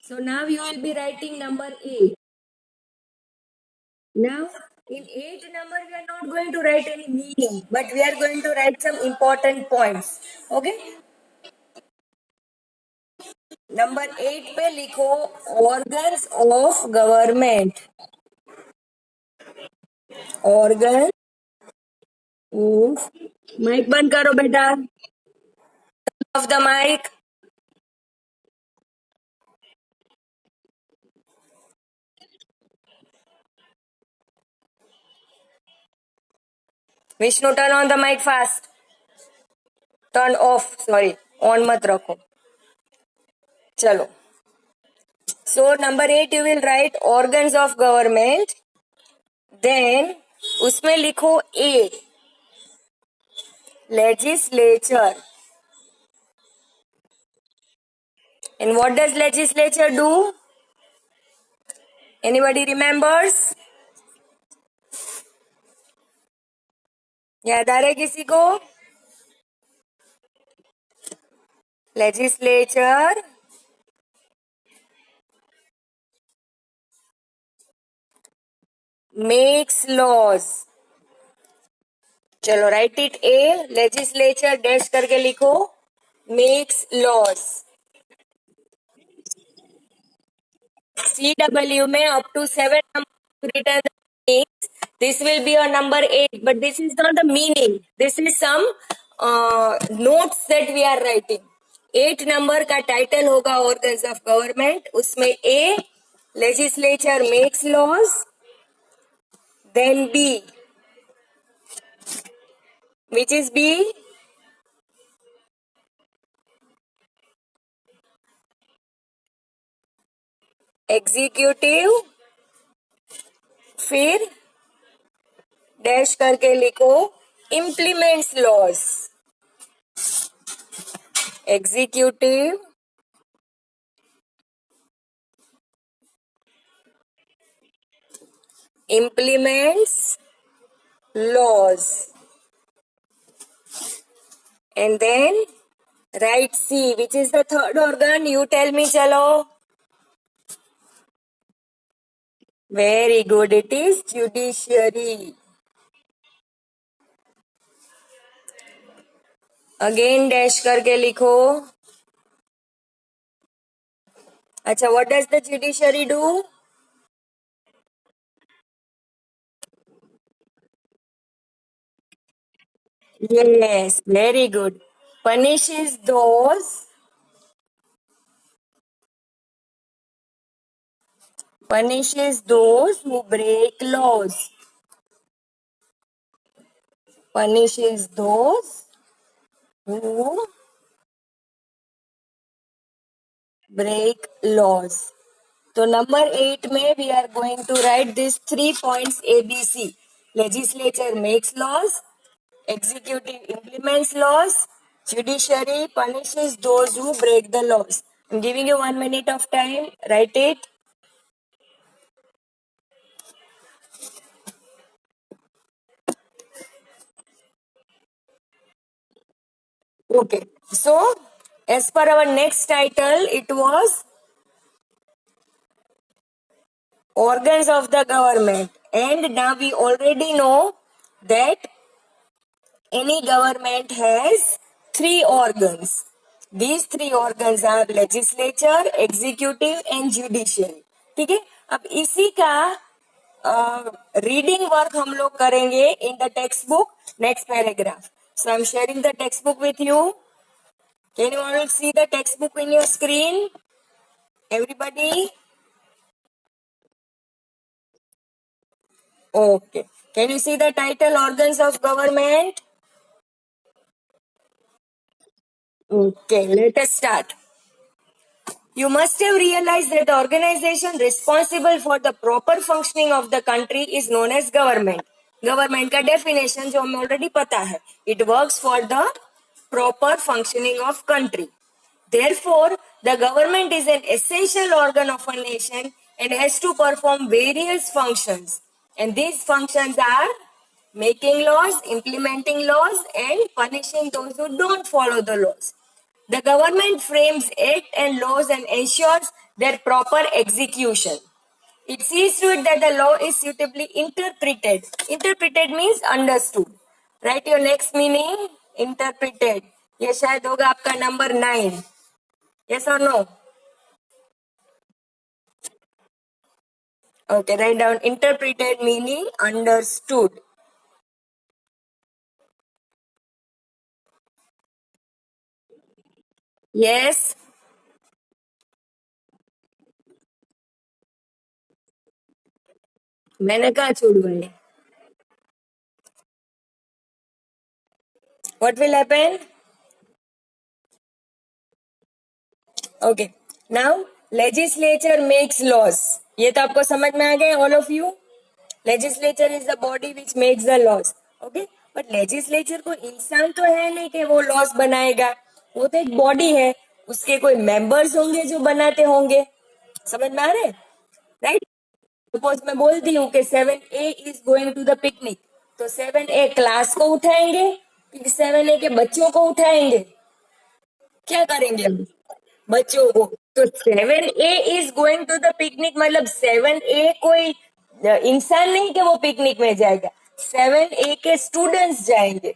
So now you will be writing number 8. Now, in 8 number, we are not going to write any meaning, but we are going to write some important points. Okay? Number 8 पे लिखो organs of government. Organ of. Mic बंद करो बेटा. Off the mic. Vishnu turn on the mic fast. Turn off, sorry, on मत रखो. चलो. So number 8 you will write organs of government. Then उसमें लिखो A, legislature. And what does legislature do? Anybody remembers? याद आ रहा है किसी को? Legislature makes laws. चलो right it. A legislature dash करके लिखो makes laws. CW में up to 7 numbers written means this will be a number 8, but this is not the meaning. This is some notes that we are writing. 8 नंबर का title होगा organs of government. उसमें A legislature makes laws. Then B, which is B? Executive. फिर dash करके लिखो implements laws. Executive implements laws. And then write C, which is the third organ. You tell me, chalo. Very good. It is judiciary. Again dash करके लिखो. अच्छा, what does the judiciary do? Yes, very good. Punishes those who break laws. Punishes those who break laws. तो number 8 में we are going to write this 3 points ABC. Legislature makes laws, executive implements laws, judiciary punishes those who break the laws. I'm giving you 1 minute of time. Write it. Okay. So, as per our next title, it was organs of the government. And now we already know that any government has 3 organs. These 3 organs are legislature, executive and judiciary. ठीक है. अब इसी का reading work हम लोग करेंगे in the text book. Next paragraph. So I'm sharing the textbook with you. Can you all see the textbook in your screen? Everybody? Okay. Can you see the title organs of government? Okay, let us start. You must have realized that the organization responsible for the proper functioning of the country is known as government. Government का definition जो हमें already पता है. It works for the proper functioning of country. Therefore, the government is an essential organ of a nation and has to perform various functions. And these functions are making laws, implementing laws, and punishing those who don't follow the laws. The government frames act and laws and ensures their proper execution. It sees to it that the law is suitably interpreted. Interpreted means understood. Write your next meaning. Interpreted. ये शायद होगा आपका number 9. Yes or no? Okay, write down interpreted meaning understood. Yes. मैंने कहा छुड़वाए. What will happen? Okay. Now legislature makes laws. ये तो आपको समझ में आ गया all of you? Legislature is the body which makes the laws. Okay? But legislature को इंसान तो है नहीं कि वो laws बनाएगा. वो तो एक body है. उसके कोई members होंगे जो बनाते होंगे. समझ में आ रहे? Right? Suppose मैं बोलती हूँ कि 7A is going to the picnic. तो 7A क्लास को उठाएंगे कि 7A के बच्चों को उठाएंगे. क्या करेंगे हम बच्चों को? तो 7A is going to the picnic मतलब 7A कोई इंसान नहीं कि वो पिकनिक में जाएगा. 7A के स्टूडेंट्स जाएंगे.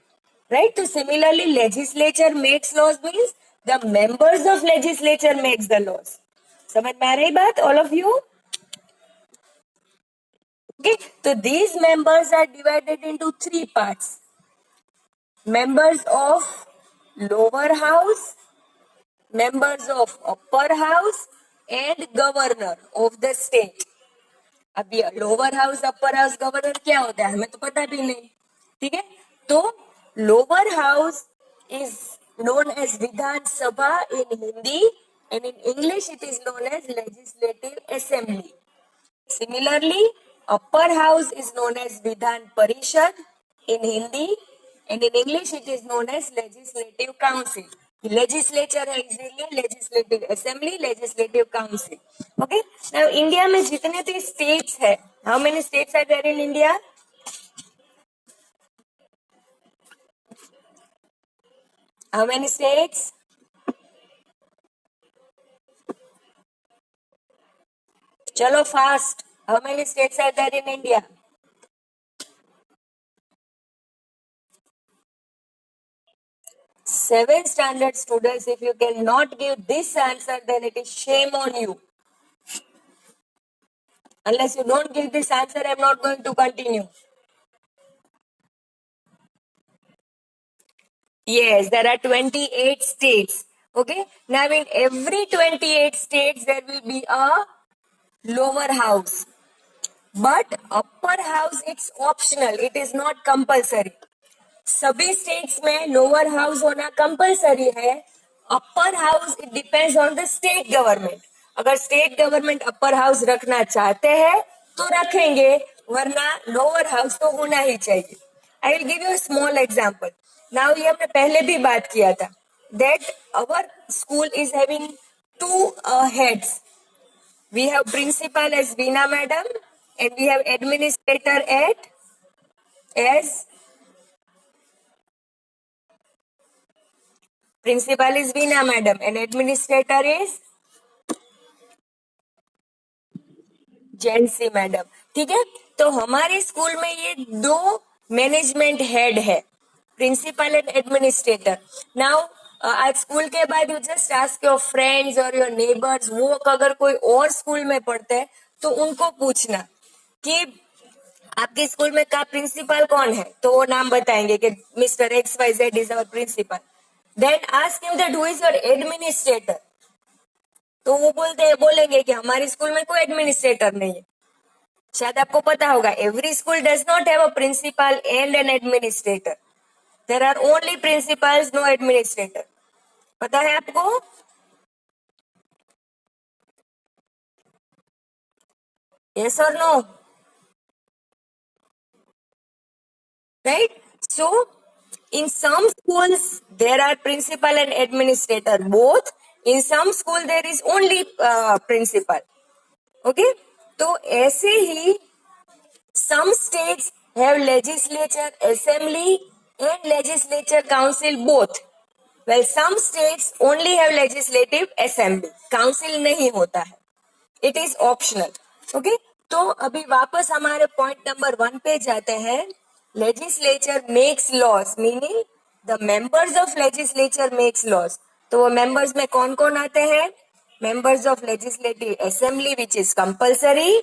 राइट? तो similarly legislature makes laws means the members of legislature makes the laws. समझ में आ रही बात ऑल ऑफ यू? ओके, तो these members are divided into 3 parts. Members of lower house, members of upper house and governor of the state. अब ये lower house, upper house, governor क्या होता है हमें तो पता भी नहीं. ठीक है, तो lower house is known as Vidhan Sabha in Hindi and in English it is known as legislative assembly. Similarly, upper house is known as Vidhan Parishad in Hindi and in English it is known as legislative council. Legislature है इसीलिए legislative assembly, legislative council. Okay. Now India में जितने भी states है, how many states are there in India? How many states? चलो fast. How many states are there in India? 7th standard students, if you cannot give this answer, then it is shame on you. Unless you don't give this answer, I'm not going to continue. Yes, there are 28 states. Okay. Now in every 28 states, there will be a lower house. But upper house, it's optional. It is not compulsory. सभी states में lower house होना compulsory है. Upper house it depends on the state government. अगर state government upper house रखना चाहते हैं तो रखेंगे, वरना लोअर हाउस तो होना ही चाहिए. I will give you small example. Now ये हमने पहले भी बात किया था that our school is having 2 heads. We have principal as Veena madam and we have administrator at as principal is Veena madam and administrator is Jency madam. ठीक है, तो हमारे स्कूल में ये 2 मैनेजमेंट हेड है, प्रिंसिपल एंड एडमिनिस्ट्रेटर. नाउ आज school के बाद you just ask your friends और योर नेबर्स, वो अगर कोई और स्कूल में पढ़ते हैं तो उनको पूछना कि आपके स्कूल में का प्रिंसिपल कौन है, तो वो नाम बताएंगे कि mister X Y Z is our principal. Then ask him that who is your administrator, तो वो बोलेंगे कि हमारे स्कूल में कोई एडमिनिस्ट्रेटर नहीं है. शायद आपको पता होगा every school does not have a principal and an administrator. There are only principals, no administrator. पता है आपको? यस और no? Right? So, in some schools, there are principal and administrator both. In some school, there is only principal. Okay? तो ऐसे ही some states have legislature assembly and legislature council both. Well, some states only have legislative assembly. Council नहीं होता है. It is optional. Okay? तो अभी वापस हमारे point number 1 पे जाते हैं. Legislature makes laws, meaning the members of legislature makes laws. तो वो मेंबर्स में कौन कौन आते हैं? Members of legislative assembly which is compulsory,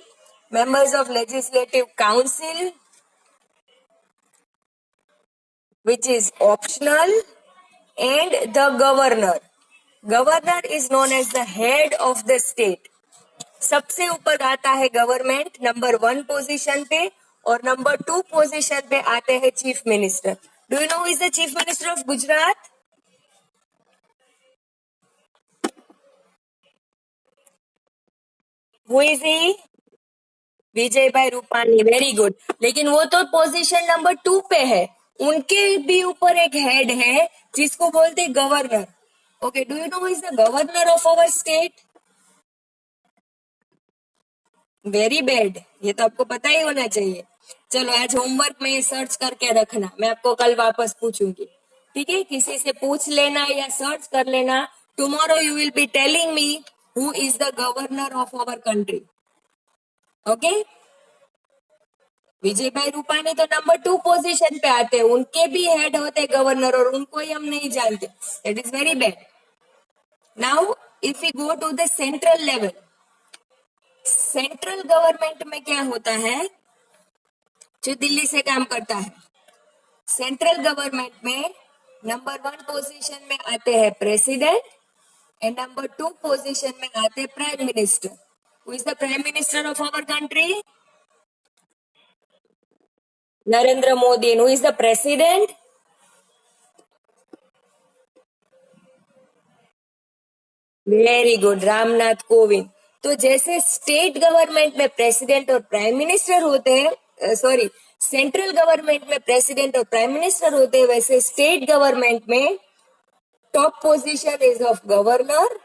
members of legislative council which is optional, and the governor. Governor is known as the head of the state. सबसे ऊपर आता है गवर्नमेंट नंबर 1 पोजीशन पे, और नंबर 2 पोजीशन पे आते हैं chief minister. Do you know is the chief minister of Gujarat? Who is he? Vijay bhai Rupani. Very good. लेकिन वो तो पोजीशन नंबर 2 पे है. उनके भी ऊपर एक हेड है जिसको बोलते हैं governor. Okay, do you know is the governor of our state? Very bad. ये तो आपको पता ही होना चाहिए. चलो आज होमवर्क में सर्च करके रखना, मैं आपको कल वापस पूछूंगी. ठीक है, किसी से पूछ लेना या सर्च कर लेना. Tomorrow you will be telling me who is the governor of our country. Okay, Vijay bhai Rupani तो नंबर 2 पोजीशन पे आते हैं. उनके भी हेड होते गवर्नर और उनको ही हम नहीं जानते. That is very bad. Now if you go to the central level, central government में क्या होता है जो दिल्ली से काम करता है? सेंट्रल गवर्नमेंट में नंबर 1 पोजीशन में आते हैं प्रेसिडेंट, एंड नंबर 2 पोजीशन में आते हैं prime minister. Who is the prime minister of our country? Narendra Modi. Who is the president? Very good, Ramnath Kovind. तो जैसे स्टेट गवर्नमेंट में प्रेसिडेंट और प्राइम मिनिस्टर होते हैं, सॉरी, सेंट्रल गवर्नमेंट में प्रेसिडेंट और प्राइम मिनिस्टर होते हैं, वैसे स्टेट गवर्नमेंट में top position is of governor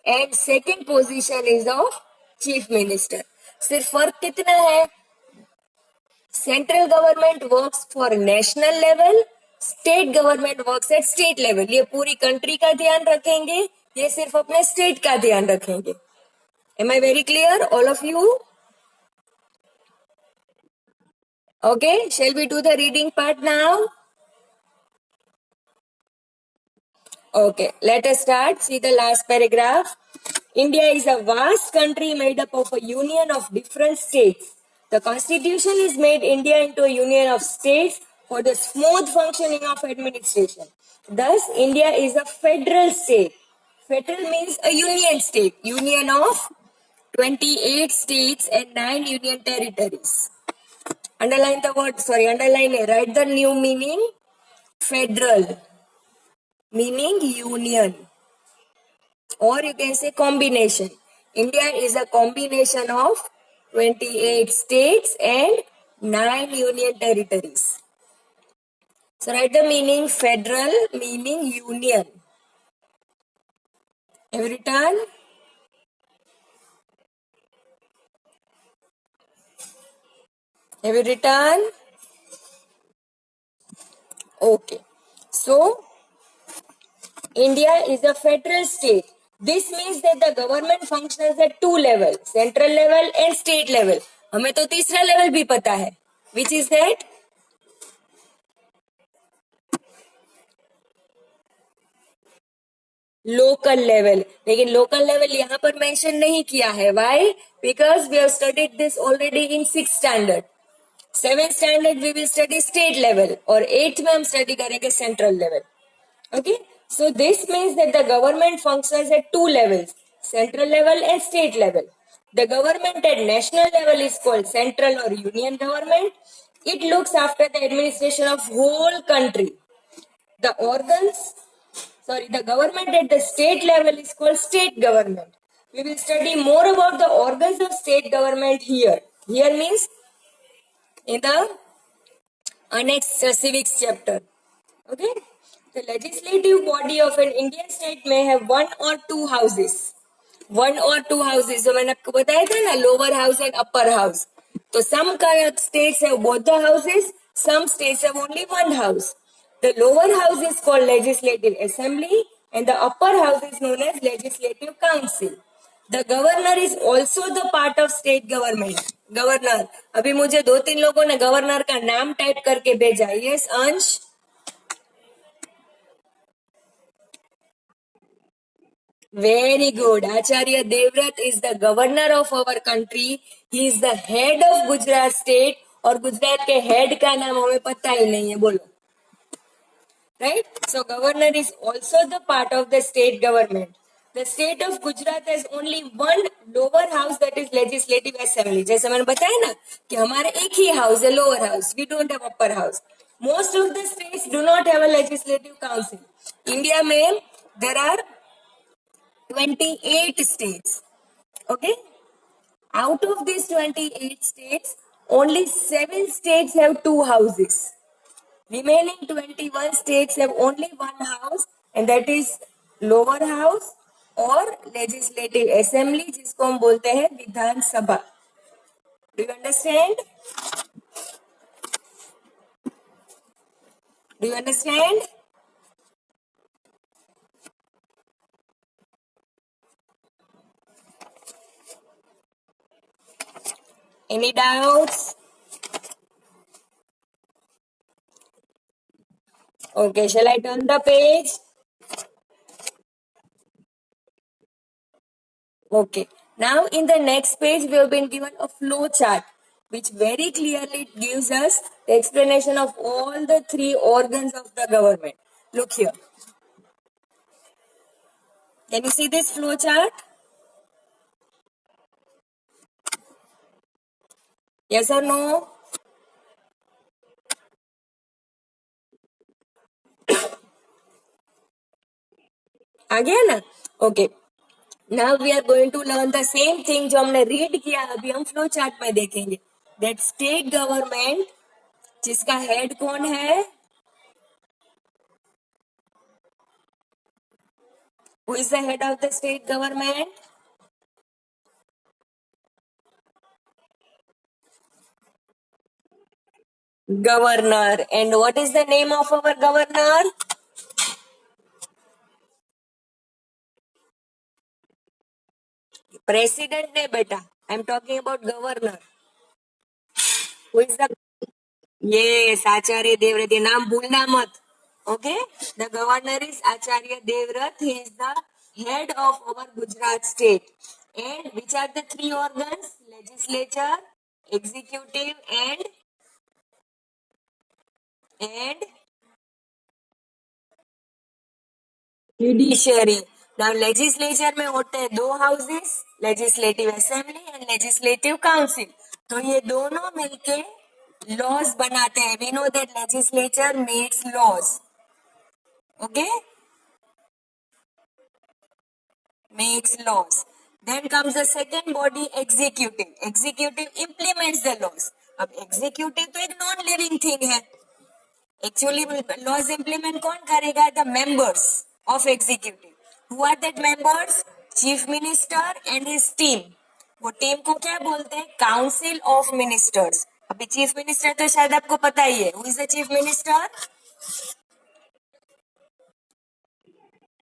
and second position is of chief minister. सिर्फ फर्क कितना है? Central government works for national level, state government works at state level. ये पूरी कंट्री का ध्यान रखेंगे, ये सिर्फ अपने स्टेट का ध्यान रखेंगे. Am I very clear, all of you? Okay, shall we do the reading part now? Okay, let us start. See the last paragraph. India is a vast country made up of a union of different states. The constitution is made India into a union of states for the smooth functioning of administration. Thus, India is a federal state. Federal means a union state, union of 28 states and 9 union territories. Underline the word, sorry, underline it. Write the new meaning. Federal, meaning union. Or you can say combination. India is a combination of 28 states and 9 union territories. So write the meaning federal, meaning union. Have you written? Have you written? Okay. So, India is a federal state. This means that the government functions at 2 levels, central level and state level. हमें तो तीसरा level भी पता है. Which is that? Local level. लेकिन local level यहाँ पर mention नहीं किया है. Why? Because we have studied this already in 6th standard. 7th standard we will study state level और 8th में हम स्टडी करेंगे central level. Okay, so this means that the government functions at 2 levels, central level and state level. The government at national level is called central or union government. It looks after the administration of whole country. The government at the state level is called state government. We will study more about the organs of state government here. Here means in the annexed civics chapter. Okay. The legislative body of an Indian state may have 1 or 2 houses. 1 or 2 houses. जो मैंने आपको बताया था ना, lower house and upper house. तो some states have both the houses, some states have only 1 house. The lower house is called Legislative Assembly and the upper house is known as Legislative Council. The governor is also the part of state government. Governor, अभी मुझे 2-3 लोगों ने governor का नाम type करके भेजा. Yes अंश? Very good. Acharya Devrat is the governor of our country. He is the head of Gujarat state. और गुजरात के हेड का नाम हमें पता ही नहीं है, बोलो. Right? So governor is also the part of the state government. The state of Gujarat has only one lower house, that is legislative assembly. जैसे मैंने बताया ना कि हमारे एक ही house है, lower house. We don't have upper house. Most of the states do not have a legislative council. India में there are 28 states. Okay? Out of these 28 states, only 7 states have 2 houses. Remaining 21 states have only one house, and that is lower house or legislative assembly, जिसको हम बोलते हैं Vidhan Sabha. Do you understand? Do you understand? Any doubts? Okay, shall I turn the page? Okay. Now in the next page, we have been given a flow chart which very clearly gives us the explanation of all the 3 organs of the government. Look here. Can you see this flow chart? Yes or no? आ गया ना? Okay. Now we are going to learn the same thing जो हमने read किया, अभी हम flow chart में देखेंगे. That state government जिसका head कौन है? Who is the head of the state government? Governor. And what is the name of our governor? President ne beta. I am talking about governor. Who is the? Yes, Acharya Devrat. ये नाम भूलना मत. Okay? The governor is Acharya Devrat. He is the head of our Gujarat state. And which are the 3 organs? Legislature, executive, and judiciary. Now legislature में होते हैं 2 houses, legislative assembly and legislative council. तो ये दोनों मिलके laws बनाते हैं. We know that legislature makes laws. Okay? Makes laws. Then comes the second body, executive. Executive implements the laws. अब executive तो एक non-living thing है. Actually laws implement कौन करेगा? The members of executive. Who are that members? Chief Minister and his team. वो team को क्या बोलते हैं? Council of Ministers. अभी चीफ मिनिस्टर तो शायद आपको पता ही है. Who is the chief minister?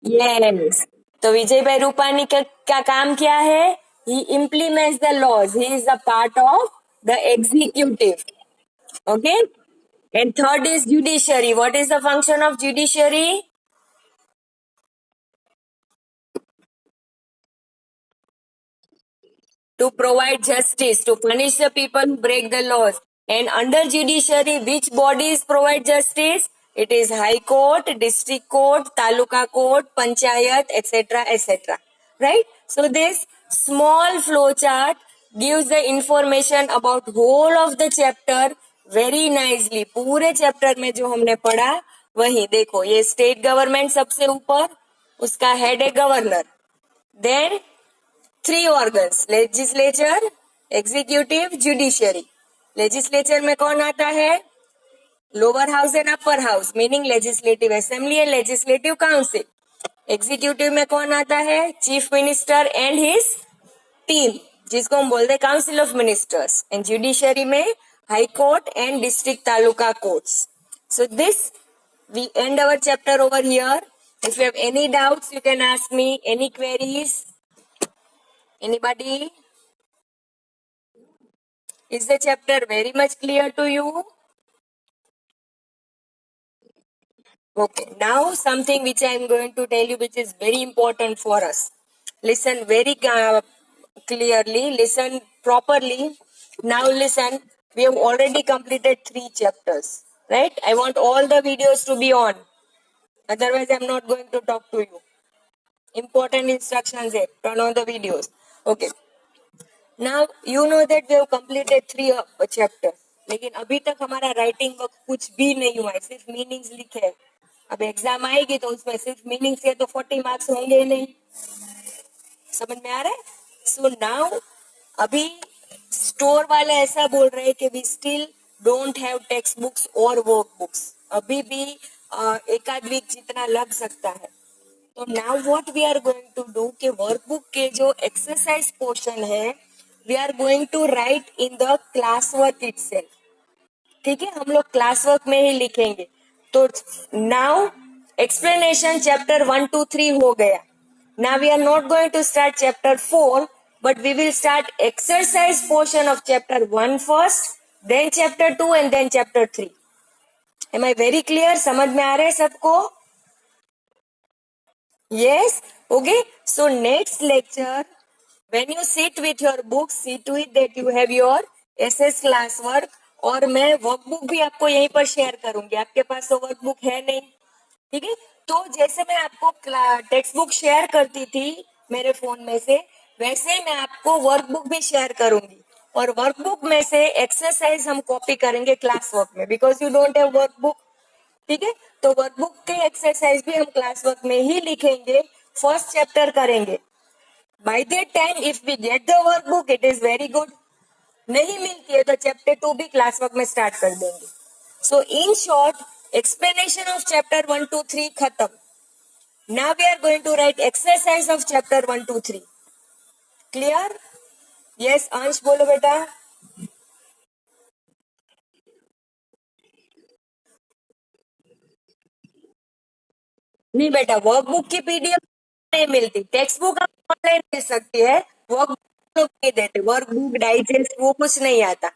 Yes. तो विजय भाई रूपानी का क्या काम क्या है? He implements the laws. He is a part of the executive. Okay? And third is judiciary. What is the function of judiciary? To provide justice, to punish the people who break the laws. And under judiciary, which bodies provide justice? It is High Court, District Court, Taluka Court, Panchayat, etc., etc. Right? So this small flow chart gives the information about whole of the chapter very nicely. पूरे chapter में जो हमने पढ़ा वही देखो, ये state government सबसे ऊपर, उसका हेड है governor. Then 3 organs, legislature, executive, judiciary. Legislature में कौन आता है? Lower house and upper house, meaning legislative assembly and legislative council. Executive में कौन आता है? Chief minister and his team, जिसको हम बोलते हैं council of ministers. And judiciary में high court and district taluka courts. So this we end our chapter over here. If you have any doubts, you can ask me. Any queries? Anybody? Is the chapter very much clear to you? Okay, now something which I am going to tell you which is very important for us. Listen very clearly, listen properly. Now listen, we have already completed 3 chapters, right? I want all the videos to be on. Otherwise, I'm not going to talk to you. Important instructions है. Turn on the videos. Okay. Now you know that we have completed 3 chapter. लेकिन अभी तक हमारा writing work कुछ भी नहीं हुआ है, सिर्फ मीनिंग्स लिखे हैं. अब एग्जाम आएगी तो उसमें सिर्फ मीनिंग से तो 40 मार्क्स होंगे ही नहीं. समझ में आ रहा है? सो नाउ अभी स्टोर वाले ऐसा बोल रहे हैं कि we still don't have text books और वर्क बुक्स. अभी भी एक आध वीक जितना लग सकता है. तो now what we are going to do कि वर्कबुक के जो एक्सरसाइज पोर्शन है we are going to write in the class work itself. ठीक है, हम लोग क्लास वर्क में ही लिखेंगे. तो नाउ एक्सप्लेनेशन चैप्टर 1 2 3 हो गया. Now we are not going to start chapter 4 but we will start exercise portion of chapter 1 first, then chapter 2 and then chapter 3. Am I very clear? समझ में आ रहा है सबको? Yes, okay. So next lecture, when you sit with your book, see to it that you have your SS class work. और मैं workbook भी आपको यहीं पर शेयर करूंगी. आपके पास तो वर्कबुक है नहीं, ठीक है? तो जैसे मैं आपको टेक्स्ट बुक शेयर करती थी मेरे फोन में से, वैसे ही मैं आपको वर्कबुक भी शेयर करूंगी. और वर्कबुक में से एक्सरसाइज हम कॉपी करेंगे क्लास वर्क में, because you don't have workbook. ठीक है, तो वर्कबुक के एक्सरसाइज भी हम क्लास वर्क में ही लिखेंगे. फर्स्ट चैप्टर करेंगे. By that time if we get the workbook it is very good. नहीं मिलती है तो चैप्टर 2 भी क्लास वर्क में स्टार्ट कर देंगे. So in short explanation of chapter 1 2 3 खत्म. Now we are going to write exercise of chapter 1 2 3. Clear? Yes Ansh बोलो बेटा. नहीं बेटा, वर्कबुक की पीडीएफ नहीं मिलती. टेक्स्ट बुक आप ऑनलाइन मिल सकती है, वर्कबुक लोग नहीं देते. वर्कबुक डाइजेस्ट वो कुछ नहीं आता.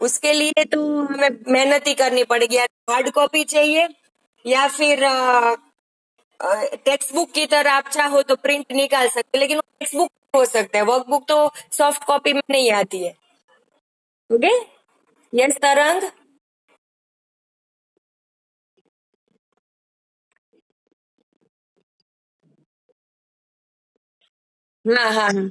उसके लिए तो हमें मेहनत ही करनी पड़ेगी. या हार्ड कॉपी चाहिए या फिर टेक्स्ट बुक की तरह आप चाहो तो प्रिंट निकाल सकते, लेकिन टेक्स्ट बुक हो सकता है. वर्कबुक तो सॉफ्ट कॉपी में नहीं आती है. ओके. यस तरंग. हाँ हाँ हाँ.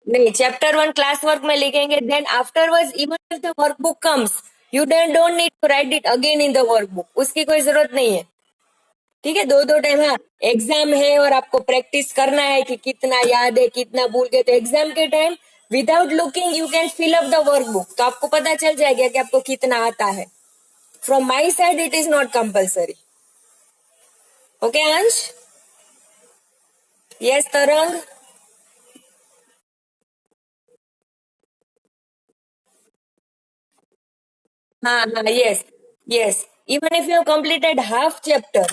नहीं, चैप्टर 1 क्लास वर्क में लिखेंगे. Then afterwards even if the workbook comes you don't need to write it again in the workbook. उसकी कोई जरूरत नहीं है. ठीक है, दो दो टाइम. हाँ, एग्जाम है और आपको प्रैक्टिस करना है कि कितना याद है कितना भूल गए, तो एग्जाम के time without looking you can fill up the workbook. तो आपको पता चल जाएगा कि आपको कितना आता है. From my side it is not compulsory. Okay अंश. यस तरंग. हाँ हाँ. Yes. Yes, even if you have completed half chapter,